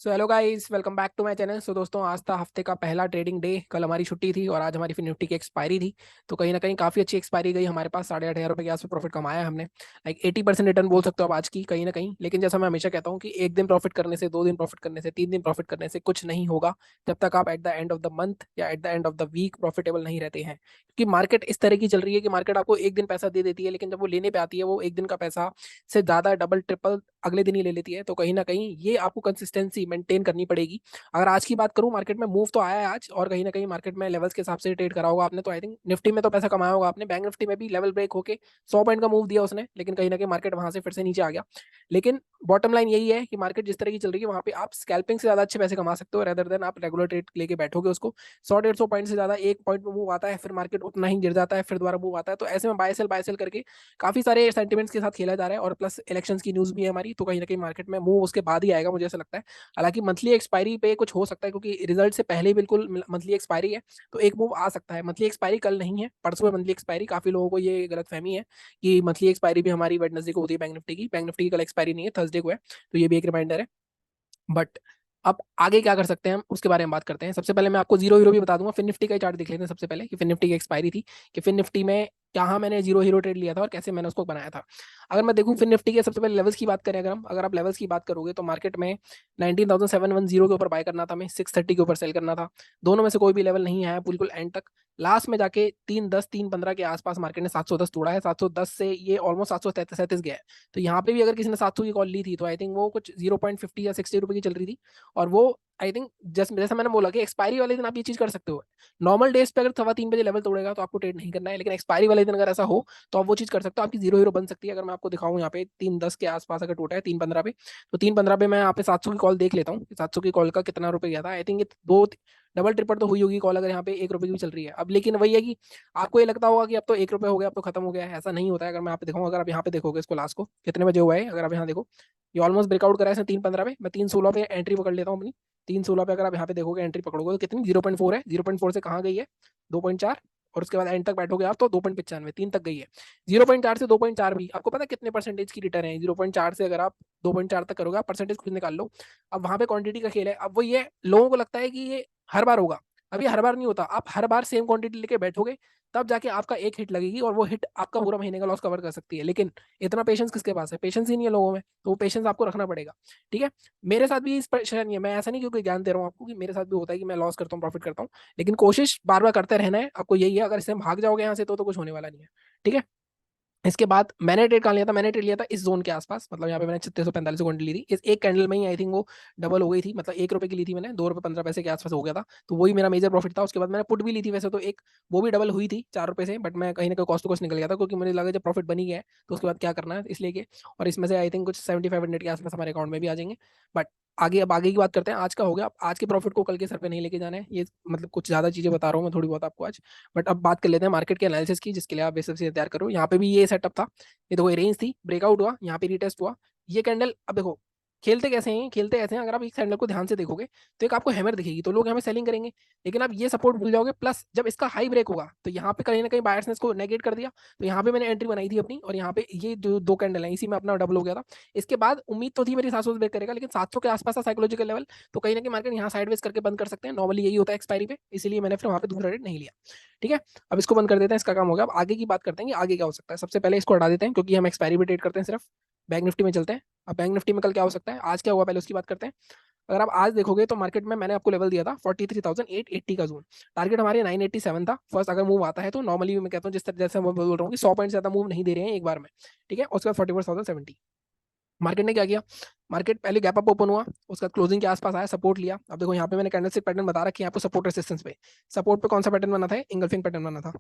So hello guys, welcome back to my channel. So दोस्तों, आज था हफ्ते का पहला ट्रेडिंग डे। कल हमारी छुट्टी थी और आज हमारी फिर निफ्टी की एक्सपायरी थी। तो कहीं ना कहीं काफ़ी अच्छी एक्सपायरी गई हमारे पास। 8,500 रुपये के आसपास प्रॉफिट कमाया हमने। लाइक 80% रिटर्न बोल सकते हो आप आज की, कहीं ना कहीं। लेकिन जैसा मैं हमेशा कहता हूँ कि एक दिन प्रॉफिट करने से, 2 दिन प्रॉफिट करने से, 3 दिन प्रॉफिट करने से कुछ नहीं होगा जब तक आप at the end of the month या at the end of the week profitable नहीं रहते हैं। क्योंकि मार्केट इस तरह की चल रही है कि मार्केट आपको एक दिन पैसा दे देती है, लेकिन जब वो लेने पे आती है वो एक दिन का पैसा से ज़्यादा डबल ट्रिपल अगले दिन ही ले लेती है। तो कहीं ना कहीं ये आपको कंसिस्टेंसी मेंटेन करनी पड़ेगी। अगर आज की बात करूं, मार्केट में मूव तो आया है आज, और कहीं ना कहीं मार्केट में लेवल्स के हिसाब से ट्रेड करा होगा आपने। तो आई थिंक निफ्टी में तो पैसा कमाया होगा आपने। बैंक निफ्टी में भी लेवल ब्रेक होके 100 पॉइंट का मूव दिया उसने, लेकिन कहीं ना कहीं मार्केट वहां से फिर से नीचे आ गया। लेकिन बॉटम लाइन यही है कि मार्केट जिस तरह की चल रही है वहां पे आप स्कैल्पिंग से ज्यादा अच्छे पैसे कमा सकते हो, रेदर देन आप रेगुलर ट्रेड लेके बैठोगे उसको। 100-150 पॉइंट से ज्यादा एक पॉइंट में मूव आता है, फिर मार्केट उतना ही गिर जाता है, फिर दोबारा मूव आता है। तो ऐसे में बाय सेल करके काफी सारे सेंटिमेंट्स के साथ खेला जा रहा है, और प्लस इलेक्शंस की न्यूज भी है हमारी। तो कहीं ना कहीं मार्केट में मूव उसके बाद ही आएगा, मुझे ऐसा लगता है। हालांकि मंथली एक्सपायरी पे कुछ हो सकता है, क्योंकि रिजल्ट से पहले ही बिल्कुल मंथली एक्सपायरी है। तो एक मूव आ सकता है। मंथली एक्सपायरी कल नहीं है, परसों है मंथली एक्सपायरी। काफी लोगों को ये गलत फहमी है कि मंथली एक्सपायरी भी हमारी वेडनेसडे को होती है बैंक निफ्टी की। बैंक निफ्टी की कल एक्सपायरी नहीं है, थर्सडे को है। तो ये भी एक रिमाइंडर है। बट अब आगे क्या कर सकते हैं हम, उसके बारे में बात करते हैं। सबसे पहले मैं आपको जीरो हीरो भी बता दूंगा। फिन निफ्टी का ही चार्ट देख लेते हैं सबसे पहले कि फिन निफ्टी की एक्सपायरी थी, कि फिन निफ्टी में कहाँ मैंने जीरो हीरो ट्रेड लिया था और कैसे मैंने उसको बनाया था। अगर मैं देखूं फिन निफ्टी के सबसे पहले लेवल्स की बात करें, अगर आप लेवल्स की बात करोगे तो मार्केट में 19,710 के ऊपर बाय करना था, हमें 630 के ऊपर सेल करना था। दोनों में से कोई भी लेवल नहीं आया बिल्कुल एंड तक। लास्ट में जाके 310 315 के आसपास मार्केट ने 710 तोड़ा है। 710 से ये ऑलमोस्ट 737 गया है। तो यहाँ पे भी अगर किसी ने 700 की कॉल ली थी तो आई थिंक वो कुछ 0.50 या 60 रुपए की चल रही थी। और वो आई थिंक जस्ट जैसा मैंने बोला कि एक्सपायरी वाले दिन आप ये चीज कर सकते हो। नॉर्मल डेज पे अगर 3:15 लेवल तोड़ेगा तो आपको ट्रेड नहीं करना है, लेकिन एक्सपायरी वाले दिन अगर ऐसा हो तो आप वो चीज कर सकते हो। आपकी जीरो हीरो बन सकती है। अगर मैं आपको दिखाऊं यहाँ पे 310 के आसपास अगर टूटा है 315 पे, तो 315 पे मैं यहाँ पे 700 की कॉल देख लेता हूँ। 700 की कॉल का कितना रुपए गया था। आई थिंक ये दो डबल ट्रिपल तो हुई होगी कॉल, अगर यहाँ पे 1 रुपए की भी चल रही है अब। लेकिन वही है कि आपको ये लगता होगा कि अब तो 1 रुपए हो गया, अब तो खत्म हो गया है। ऐसा नहीं होता है। अगर मैं यहाँ पे दिखाऊँ, अगर आप यहाँ पे देखोगे इसको, लास्ट को कितने बजे हुआ है, अगर आप यहाँ देखो, ये ऑलमोस्ट ब्रेकआउट करा है इसने 315 पे। मैं 316 पे एंट्री पकड़ लेता हूँ अपनी। 316 पे अगर आप यहाँ पे देखोगे एंट्री पकड़ोगे तो कितनी 0.4 है। 0.4 से कहाँ गई है, 2.4। और उसके बाद एंड तक बैठोगे आप तो 2.95 3 तक गई है। 0.4 से 2.4 भी आपको पता है कितने परसेंटेज की रिटर्न है। 0.4 से अगर आप 2.4 तक करोगे, आप परसेंटेज खुद निकाल लो। अब वहां पे क्वांटिटी का खेल है। अब वो ये लोगों को लगता है कि ये हर बार होगा। अब ये हर बार नहीं होता। आप हर बार सेम क्वांटिटी लेके बैठोगे तब जाके आपका एक हिट लगेगी, और वो हिट आपका पूरा महीने का लॉस कवर कर सकती है। लेकिन इतना पेशेंस किसके पास है? पेशेंस ही नहीं है लोगों में। तो वो पेशेंस आपको रखना पड़ेगा। ठीक है। मेरे साथ भी इस परेशानी है। मैं ऐसा नहीं क्योंकि ज्ञान दे रहा हूँ आपको, कि मेरे साथ भी होता है कि मैं लॉस करता हूँ, प्रॉफिट करता हूँ। लेकिन कोशिश बार बार करते रहना है आपको। यही है, अगर इससे भाग जाओगे यहाँ से तो कुछ होने वाला नहीं है। ठीक है। इसके बाद मैंने ट्रेड कहाँ लिया था? मैंने ट्रेड लिया था इस जोन के आसपास। मतलब यहाँ पे मैंने 3645 को ली थी। इस एक कैंडल में ही आई थिंक वो डबल हो गई थी। मतलब 1 रुपए की ली थी मैंने, 2 रुपए 15 पैसे के आसपास हो गया था। तो वही मेरा मेजर प्रॉफिट था। उसके बाद मैंने पुट भी ली थी वैसे तो एक, वो भी डबल हुई थी 4 रुपए से। बट मैं कहीं ना कहीं कॉस्ट टू कॉस्ट निकल गया था, क्योंकि मुझे लगा जब प्रॉफिट बनी गया है तो उसके बाद क्या करना है, इसलिए कि। और इसमें से आई थिंक कुछ 7500 के आसपास हमारे अकाउंट में भी आ जाएंगे। बट आगे, अब आगे की बात करते हैं। आज का हो गया। अब आज के प्रॉफिट को कल के सर पे नहीं लेके जाना है। ये मतलब कुछ ज्यादा चीजें बता रहा हूँ मैं थोड़ी बहुत आपको आज। बट अब बात कर लेते हैं मार्केट के एनालिसिस की, जिसके लिए आप बेसिक से तैयार करो। यहाँ पे भी ये सेटअप था। ये देखो, रेंज थी, ब्रेकआउट हुआ, यहाँ पे रीटेस्ट हुआ। ये कैंडल, अब देखो खेलते कैसे हैं, खेलते ऐसे हैं। अगर आप इस कैंडल को ध्यान से देखोगे तो एक आपको हैमर दिखेगी, तो लोग यहाँ पे सेलिंग करेंगे। लेकिन आप ये सपोर्ट भूल जाओगे। प्लस जब इसका हाई ब्रेक होगा तो यहाँ पे कहीं ना कहीं बायर्स ने इसको नेगेट कर दिया। तो यहाँ पे मैंने एंट्री बनाई थी अपनी, और यहाँ पे ये जो दो कैंडल है इसी में अपना डबल हो गया था। इसके बाद उम्मीद तो थी मेरी 700 ब्रेक करेगा, लेकिन 700 के आसपास था साइकोलॉजिकल लेवल। तो कहीं ना कहीं मार्केट यहाँ साइडवेज करके बंद कर सकते हैं। नॉर्मली यही होता है एक्सपायरी पे, इसीलिए मैंने फिर वहाँ पे दूसरा रेट नहीं लिया। ठीक है। अब इसको बंद कर देते हैं, इसका काम हो गया। अब आगे की बात करते हैं कि आगे क्या हो सकता है। सबसे पहले इसको हटा देते हैं, क्योंकि हम एक्सपायरी पे ट्रेड करते हैं सिर्फ। बैंक निफ्टी में चलते हैं। अब बैंक निफ्टी में कल क्या हो सकता है, आज क्या हुआ, पहले उसकी बात करते हैं। अगर आप आज देखोगे तो मार्केट में मैंने आपको लेवल दिया था 43,880 का जोन। टारगेट हमारे 987 था। फर्स्ट अगर मूव आता है तो नॉर्मली मैं कहता हूँ, जिस तरह जैसे मैं बोल रहा हूँ कि 100 पॉइंट से ज्यादा मूव नहीं दे रहे हैं एक बार में। ठीक है। उसके बाद 44,070। मार्केट ने क्या किया? मार्केट पहले गैप अप ओपन हुआ, उसका क्लोजिंग के आसपास आया, सपोर्ट लिया। अब देखो यहाँ पे मैंने कैंडलस्टिक पैटर्न बता रखी है आपको। सपोर्ट रेसिस्टेंस पे, सपोर्ट पे कौन सा पैटर्न बना था? इंगल्फिंग पैटर्न बना था।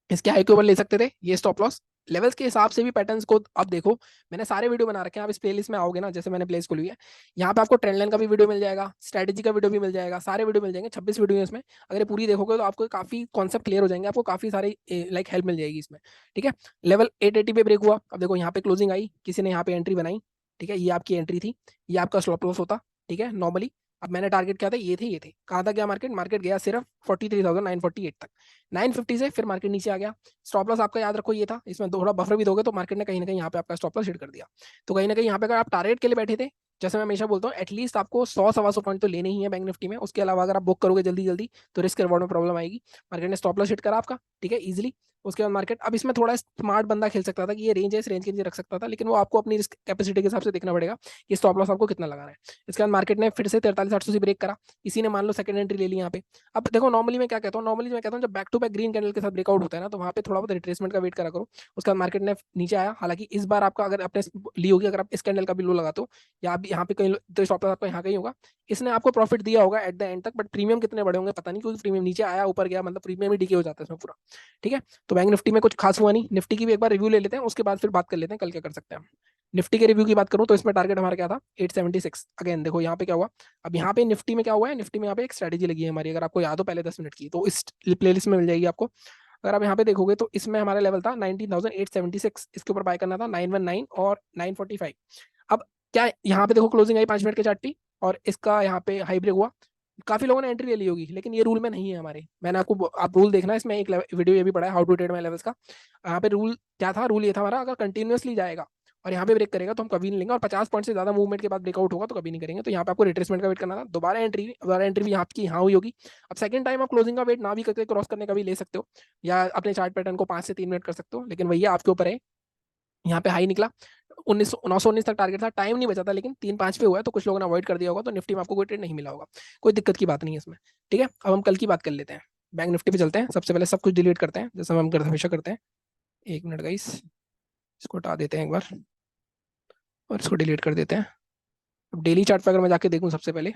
इसके हाई के ऊपर ले सकते थे। ये स्टॉप लॉस लेवल्स के हिसाब से भी पैटर्न्स को अब देखो। मैंने सारे वीडियो बना रखे हैं। आप इस प्लेलिस्ट में आओगे ना, जैसे मैंने प्लेलिस्ट खोली है, यहाँ पे आपको ट्रेंड लाइन का भी वीडियो मिल जाएगा, स्ट्रेटेजी का वीडियो भी मिल जाएगा, सारे वीडियो मिल जाएंगे। 26 वीडियो है इसमें। अगर ये पूरी देखोगे तो आपको काफी कॉन्सेप्ट क्लियर हो जाएंगे, आपको काफी सारे लाइक हेल्प मिल जाएगी इसमें। ठीक है। लेवल 880 पे ब्रेक हुआ। अब देखो यहाँ पे क्लोजिंग आई, किसी ने यहाँ पे एंट्री बनाई। ठीक है। ये आपकी एंट्री थी, ये आपका स्टॉप लॉस होता। ठीक है, नॉर्मली। अब मैंने टारगेट क्या था, ये थे कहाँ था गया मार्केट? मार्केट गया सिर्फ 43,948 तक। 950 से फिर मार्केट नीचे आ गया। स्टॉप लॉस आपका याद रखो ये था। इसमें थोड़ा बफर भी दोगे तो मार्केट ने कहीं ना कहीं यहाँ पे आपका स्टॉप लॉस हिट कर दिया। तो कहीं ना कहीं यहाँ पे अगर आप टारगेट के लिए बैठे थे जैसे मैं हमेशा बोलता हूँ एटलीस्ट आपको 100 सवा 100 पॉइंट तो लेने ही है बैंक निफ्टी में। उसके अलावा अगर आप बुक करोगे जल्दी जल्दी तो रिस्क रिवॉर्ड में प्रॉब्लम आएगी। मार्केट ने स्टॉप लॉस हिट करा आपका, ठीक है, इजीली। उसके बाद मार्केट, अब इसमें थोड़ा स्मार्ट बंदा खेल सकता था कि ये रेंज है, इस रेंज के नीचे रख सकता था, लेकिन वो आपको अपनी रिस्क कैपेसिटी के हिसाब से देखना पड़ेगा कि स्टॉप लॉस आपको कितना लगाना है। इसके बाद मार्केट ने फिर से 43,800 से ब्रेक करा, इसी ने मान लो सेकंड एंट्री ले ली यहाँ पे। अब देखो नॉर्मली मैं क्या कहता हूँ, नॉर्मली मैं कहता हूँ जब back to back green candle के साथ ब्रेकआउट होता है ना, तो वहाँ पे थोड़ा बहुत रिट्रेसमेंट का वेट करा करो। उसके बाद मार्केट ने नीचे आया, हालांकि इस बार आपका अगर आपने ली होगी, अगर आप इस कैंडल का भी लो लगाते हो या आप यहाँ पे कहीं, तो स्टॉप लॉस आपका यहाँ कहीं होगा। इसने आपको प्रॉफिट दिया होगा एट द एंड तक, बट प्रीमियम कितने बड़े होंगे पता नहीं, क्योंकि प्रीमियम नीचे आया ऊपर गया, मतलब प्रीमियम ही डीके हो जाता है इसमें पूरा। ठीक है, तो बैंक निफ्टी में कुछ खास हुआ नहीं। निफ्टी की भी एक बार रिव्यू ले लेते हैं, उसके बाद फिर बात कर लेते हैं कल क्या कर सकते हैं। निफ्टी के रिव्यू की बात करूं तो इसमें टारगेट हमारा क्या था, 876। अगेन देखो यहाँ पे क्या हुआ, अब यहाँ पे निफ्टी में क्या हुआ है, निफ्टी में यहाँ पे एक स्ट्रेटेजी लगी है हमारी, अगर आपको याद हो पहले 10 मिनट की, तो इस प्लेलिस्ट में मिल जाएगी आपको। अगर आप यहाँ पे देखोगे तो इसमें हमारा लेवल था 19,876, इसके ऊपर बाय करना था 919 और 945। अब क्या यहाँ पे देखो क्लोजिंग आई 5 मिनट के चार्ट पे, और इसका यहाँ पे हाई ब्रेक हुआ। काफी लोगों ने एंट्री ले ली होगी, लेकिन ये रूल में नहीं है हमारे। मैंने आपको, आप रूल देखना है इसमें, एक वीडियो ये भी पढ़ा है, how to trade my levels का। यहाँ पे रूल क्या था, रूल ये था हमारा, अगर कंटिन्यूअसली जाएगा और यहाँ पे ब्रेक करेगा तो हम कभी नहीं लेंगे, और 50 पॉइंट से ज्यादा मूवमेंट के बाद ब्रेकआउट होगा तो कभी नहीं करेंगे। तो यहाँ पे आपको रिट्रेसमेंट का वेट करना था, दोबारा एंट्री भी आपकी यहाँ हुई होगी। अब सेकंड टाइम आप क्लोजिंग का वेट ना भी करके क्रॉस करने का भी ले सकते हो, या अपने चार्ट पैटर्न को 5 से 3 मिनट कर सकते हो, लेकिन भैया आपके ऊपर है। यहाँ पे हाई निकला 919 तक टारगेट था, टाइम नहीं बचा था, लेकिन 3-5 पे हुआ है तो कुछ लोगों ने अवॉइड कर दिया होगा, तो निफ्टी में आपको कोई ट्रेड नहीं मिला होगा। कोई दिक्कत की बात नहीं है इसमें। ठीक है, अब हम कल की बात कर लेते हैं। बैंक निफ्टी पे चलते हैं, सबसे पहले सब कुछ डिलीट करते हैं जैसा हम हमेशा करते हैं। 1 मिनट गाइस, इसको हटा देते हैं एक बार और इसको डिलीट कर देते हैं। अब डेली चार्ट पे अगर मैं जाके देखूं सबसे पहले,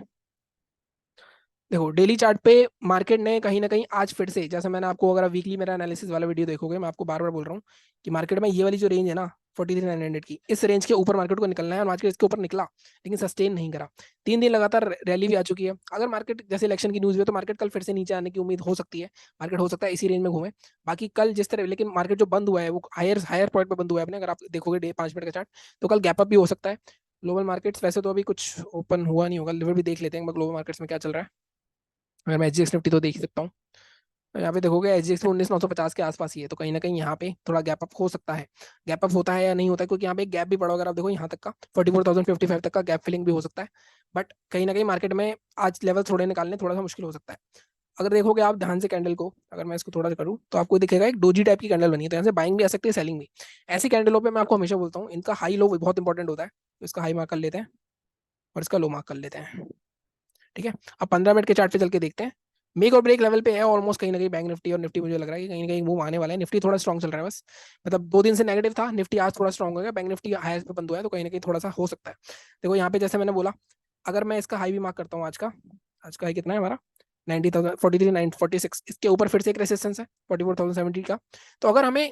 देखो डेली चार्ट पे मार्केट ने कहीं ना कहीं आज फिर से, जैसे मैंने आपको, अगर आप वीकली मेरा एनालिसिस वाला वीडियो देखोगे, मैं आपको बार बार बोल रहा हूँ कि मार्केट में ये वाली जो रेंज है ना 43,900 की, इस रेंज के ऊपर मार्केट को निकलना है, और मार्केट इसके ऊपर निकला लेकिन सस्टेन नहीं करा। 3 दिन लगातार रैली भी आ चुकी है। अगर मार्केट जैसे इलेक्शन की न्यूज हुई तो मार्केट कल फिर से नीचे आने की उम्मीद हो सकती है। मार्केट हो सकता है इसी रेंज में घूमे। बाकी कल जिस तरह, लेकिन मार्केट जो बंद हुआ है वो हायर हायर पॉइंट पे बंद हुआ है अपने, अगर आप देखोगे 5 मिनट का चार्ट, तो कल गैप अप भी हो सकता है। ग्लोबल मार्केट्स वैसे तो अभी कुछ ओपन हुआ नहीं होगा, लेवल भी देख लेते हैं ग्लोबल मार्केट्स में क्या चल रहा है। अगर मैं एचडीएक्स निफ्टी तो देख ही सकता हूँ, तो यहाँ पे देखोगे एचडीएक्स में 19,950 के आसपास ही है, तो कहीं ना कहीं यहाँ पे थोड़ा गैप अप हो सकता है। गैप अप होता है या नहीं होता है, क्योंकि यहाँ पे एक गैप भी पड़ा, अगर आप देखो यहाँ तक का 44,055 तक का गैप फिलिंग भी हो सकता है। बट कहीं ना कहीं मार्केट में आज लेवल थोड़े निकालने थोड़ा सा मुश्किल हो सकता है। अगर देखोगे आप ध्यान से कैंडल को, अगर मैं इसको थोड़ा सा करूँ तो आपको दिखेगा एक डोजी टाइप की कैंडल बनी है, तो यहाँ से बाइंग भी आ सकती है, सेलिंग भी। ऐसी कैंडलों पे मैं आपको हमेशा बोलता हूँ इनका हाई लो बहुत इंपॉर्टेंट होता है, तो इसका हाई मार्क कर लेते हैं और इसका लो मार्क कर लेते हैं। ठीक है, अब 15 मिनट के चार्ट पे चल के देखते हैं। मेक और ब्रेक लेवल पे है ऑलमोस्ट, कहीं ना कहीं बैंक निफ्टी, और निफ्टी मुझे लग रहा है कि कहीं ना कहीं मूव आने वाला है। निफ्टी थोड़ा स्ट्रॉन्ग चल रहा है बस, मतलब 2 दिन से नेगेटिव था निफ्टी, आज थोड़ा स्ट्रॉन्ग हो गया। बैंक निफ्टी हाई पे बंद हुआ है, तो कहीं ना कहीं थोड़ा सा हो सकता है। देखो यहाँ पे जैसे मैंने बोला, अगर मैं इसका हाई भी मार्क करता हूँ आज का हाई कितना है हमारा, 90,000 43,946, इसके ऊपर फिर से एक रेसिस्टेंस है 44,070 का। तो अगर हमें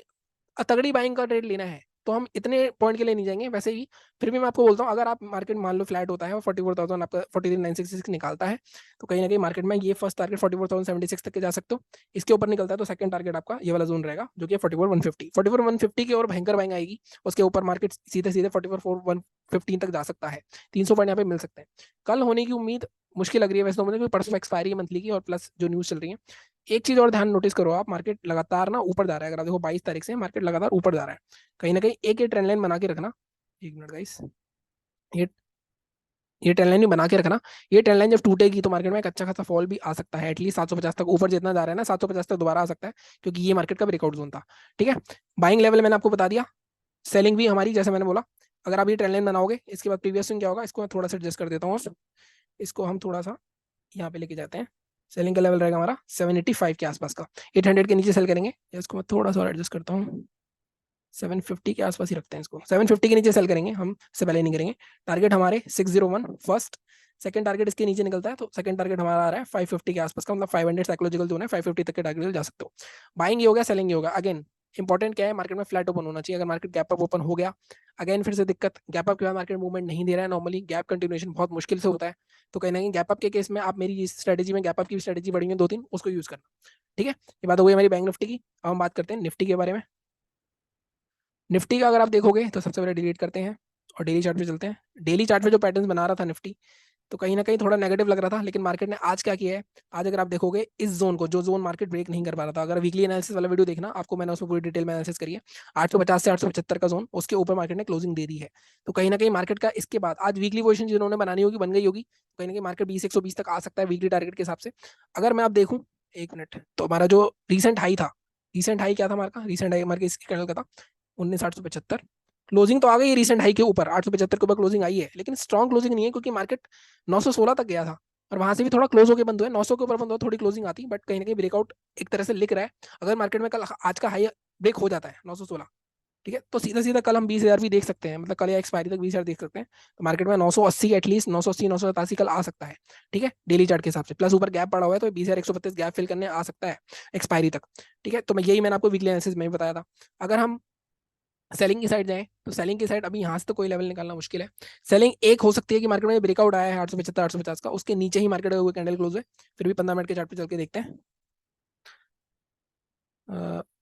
तगड़ी बाइंग का ट्रेड लेना है तो हम इतने पॉइंट के लिए नहीं जाएंगे वैसे ही। फिर भी मैं आपको बोलता हूँ, अगर आप मार्केट मान लो फ्लैट होता है और 44,000 आपका 43,966 निकालता है, तो कहीं ना कहीं मार्केट में ये फर्स्ट टारगेट 44,076 तक के जा सकते हो। इसके ऊपर निकलता है तो सेकंड टारगेट आपका ये वाला जोन रहेगा, जो कि 44,150 की और भयंकर बाइंग आएगी। उसके ऊपर मार्केट सीधे सीधे 44,115 तक जा सकता है। 300 पॉइंट यहाँ पे मिल सकते हैं। कल होने की उम्मीद मुश्किल लग रही है वैसे तो मुझे, क्योंकि परसों एक्सपायरी है मंथली की, और प्लस जो न्यूज चल रही है। एक चीज और ध्यान नोटिस करो आप, मार्केट लगातार ना ऊपर जा रहा है। अगर आप देखो 22 तारीख से मार्केट लगातार ऊपर जा रहा है। कहीं ना कहीं एक ये ट्रेंड लाइन बना के रखना। 1 मिनट गाइस, ये ये ट्रेंड लाइन भी बना के रखना। ये ट्रेंड लाइन जब टूटेगी तो मार्केट में एक अच्छा खासा फॉल भी आ सकता है, एटलीस्ट 750 तक ऊपर जितना जा रहा है ना, 750 तक दोबारा आ सकता है, क्योंकि ये मार्केट का ब्रेकआउट जोन था। ठीक है, बाइंग लेवल मैंने आपको बता दिया, सेलिंग भी हमारी जैसे मैंने बोला। अगर आप ये ट्रेंड लाइन बनाओगे, इसके बाद प्रीवियस स्विंग क्या होगा, इसको मैं थोड़ा सा एडजस्ट कर देता हूँ, इसको हम थोड़ा सा यहाँ पे लेके जाते हैं। सेलिंग का लेवल रहेगा हमारा 785 के आसपास का, 800 के नीचे सेल करेंगे। इसको मैं थोड़ा सा और एडजस्ट करता हूँ, 750 के आसपास ही रखते हैं इसको, 750 के नीचे सेल करेंगे हम, इससे पहले नहीं करेंगे। टारगेट हमारे 601 फर्स्ट, सेकंड टारगेट इसके नीचे निकलता है तो सेकंड टारगेट हमारा आ रहा है 550 के आसपास का, मतलब 500 साइकोलॉजिकल जोन है, 550 तक के टारगेट जा सकते हो। बाइंग ये हो गया, सेलिंग ये होगा। अगेन इंपॉर्टेंट क्या है, मार्केट में फ्लैट ओपन होना चाहिए। अगर मार्केट गैप अप ओपन हो गया, अगेन फिर से दिक्कत, गैप अप के बाद मार्केट मूवमेंट नहीं दे रहा है, नॉर्मली गैप कंटिन्यूएशन बहुत मुश्किल से होता है। तो कहीं ना कहीं गैप अप के केस में आप मेरी इस स्ट्रेटेजी में, गैप अप की स्ट्रेटेजी बढ़ी है 2-3, उसको यूज करना। ठीक है, ये बात हो गई हमारी बैंक निफ्टी की। अब हम बात करते हैं निफ्टी के बारे में। निफ्टी का अगर आप देखोगे तो सबसे पहले डिलीट करते हैं और डेली चार्ट पे चलते हैं। डेली चार्ट पे जो पैटर्न बना रहा था निफ्टी, तो कहीं ना कहीं थोड़ा नेगेटिव लग रहा था, लेकिन मार्केट ने आज क्या किया है, आज अगर आप देखोगे इस जोन को, जो जोन मार्केट ब्रेक नहीं कर पा रहा था, अगर वीकली एनालिसिस वाला वीडियो देखना आपको, मैंने उसमें पूरी डिटेल में एनालिसिस करी है, 850 से 875 का जोन, उसके ऊपर मार्केट ने क्लोजिंग दे दी है। तो कहीं ना कहीं मार्केट का इसके बाद आज वीकली पोजीशन जिन्होंने बनानी होगी बन गई होगी, तो कहीं ना कहीं मार्केट 20 120 तक आ सकता है वीकली टारगेट के हिसाब से। अगर मैं आप देखूं, एक मिनट, तो हमारा जो रिसेंट हाई था, रिसेंट हाई क्या था हमारा, रिसेंट हाई हमारे इसके कैंडल का था 19,875। क्लोजिंग तो आ गई रिसेंट हाई के ऊपर, 875 के ऊपर क्लोजिंग आई है, लेकिन स्ट्रॉन्ग क्लोजिंग नहीं है, क्योंकि मार्केट 916 तक गया था और वहां से भी थोड़ा क्लोज होकर बंद हुआ है। 900 के ऊपर बंद हुआ, थोड़ी क्लोजिंग आती, बट कहीं ना कहीं ब्रेकआउट एक तरह से लिख रहा है। अगर मार्केट में कल आज का हाई ब्रेक हो जाता है 916, ठीक है, तो सीधा सीधा कल हम 20,000 भी देख सकते हैं, मतलब कल या एक्सपायरी तक 20,000 देख सकते हैं। तो मार्केट में 980 एटलीस्ट, 980 987 कल आ सकता है, ठीक है, डेली चार्ट के हिसाब से। प्लस ऊपर गैप पड़ा हुआ है, तो 20,132 गैप फिल करने आ सकता है एक्सपायरी तक, ठीक है। तो मैंने आपको वीकली एनालिसिस में भी बताया था। अगर हम सेलिंग की साइड जाएं, तो सेलिंग की साइड अभी यहाँ से तो कोई लेवल निकालना मुश्किल है। सेलिंग एक हो सकती है कि मार्केट में ब्रेकआउट आया है 875 850 का, उसके नीचे ही मार्केट हुए कैंडल क्लोज है। फिर भी 15 मिनट के चार्ट पे चल के देखते हैं।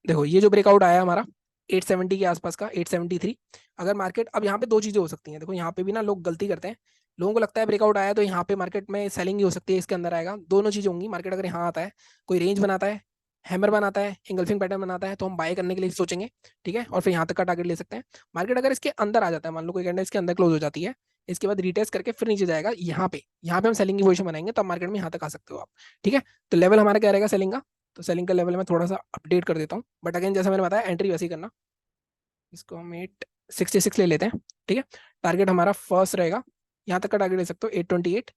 देखो ये जो ब्रेकआउट आया हमारा 870 के आसपास का, 873, अगर मार्केट, अब यहाँ पे दो चीजें हो सकती हैं, देखो यहाँ पे भी ना लोग गलती करते हैं, लोगों को लगता है ब्रेकआउट आया तो यहाँ पे मार्केट में सेलिंग ही हो सकती है, इसके अंदर आएगा। दोनों चीजें होंगी, मार्केट अगर यहाँ आता है, कोई रेंज बनाता है, हैमर बनाता है, इंगल्फिंग पैटर्न बनाता है, तो हम बाय करने के लिए सोचेंगे, ठीक है, और फिर यहाँ तक का टारगेट ले सकते हैं। मार्केट अगर इसके अंदर आ जाता है, मान लो कोई कैंडल इसके अंदर क्लोज हो जाती है, इसके बाद रिटेस्ट करके फिर नीचे जाएगा, यहाँ पे हम सेलिंग की पोजीशन बनाएंगे, तब मार्केट में यहाँ तक आ सकते हो आप, ठीक है। तो लेवल हमारा क्या रहेगा सेलिंग का, तो सेलिंग का लेवल मैं थोड़ा सा अपडेट कर देता हूँ, बट अगेन जैसा मैंने बताया एंट्री वैसे ही करना। इसको हम 866 ले लेते हैं, ठीक है। टारगेट हमारा फर्स्ट रहेगा, यहाँ तक का टारगेट ले सकते हो 828।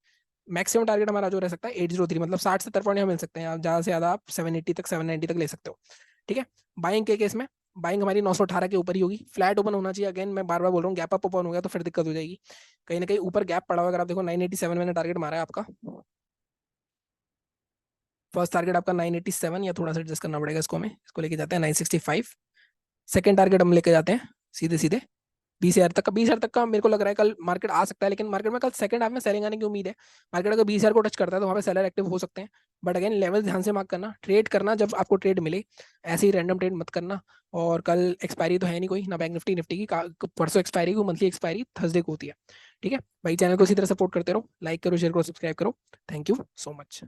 मैक्सिमम टारगेट हमारा जो रह सकता है 803, मतलब 60 70 पॉइंट यहाँ मिल सकते हैं, आप ज़्यादा से ज़्यादा आप 780 तक 790 तक ले सकते हो, ठीक है। बाइंग के केस में बाइंग हमारी 918 के ऊपर ही होगी, फ्लैट ओपन होना चाहिए। अगेन मैं बार बार बोल रहा हूँ, गैप अप ओपन हो गया तो फिर दिक्कत हो जाएगी। कहीं ना कहीं ऊपर गैप पड़ा हुआ, अगर आप देखो 987 मैंने टारगेट मारा है आपका, फर्स्ट टारगेट आपका 987, या थोड़ा सा एडजस्ट करना पड़ेगा इसको, हमें इसको लेके जाते हैं 965। सेकंड टारगेट हम लेके जाते हैं सीधे सीधे 20,000 तक का। 20,000 तक का मेरे को लग रहा है कल मार्केट आ सकता है, लेकिन मार्केट में कल सेकंड हाफ में सेलिंग आने की उम्मीद है। मार्केट अगर 20,000 को टच करता है तो वहाँ पे सेलर एक्टिव हो सकते हैं, बट अगेन लेवल ध्यान से मार्क करना, ट्रेड करना जब आपको ट्रेड मिले, ऐसे ही रैंडम ट्रेड मत करना। और कल एक्सपायरी तो है नहीं कोई, ना बैंक निफ्टी निफ्टी की, परसों एक्सपायरी को, मंथली एक्सपायरी थर्सडे को होती है, ठीक है भाई। चैनल को इसी तरह सपोर्ट करते रहो, लाइक करो, शेयर करो, सब्सक्राइब करो। Thank you so much.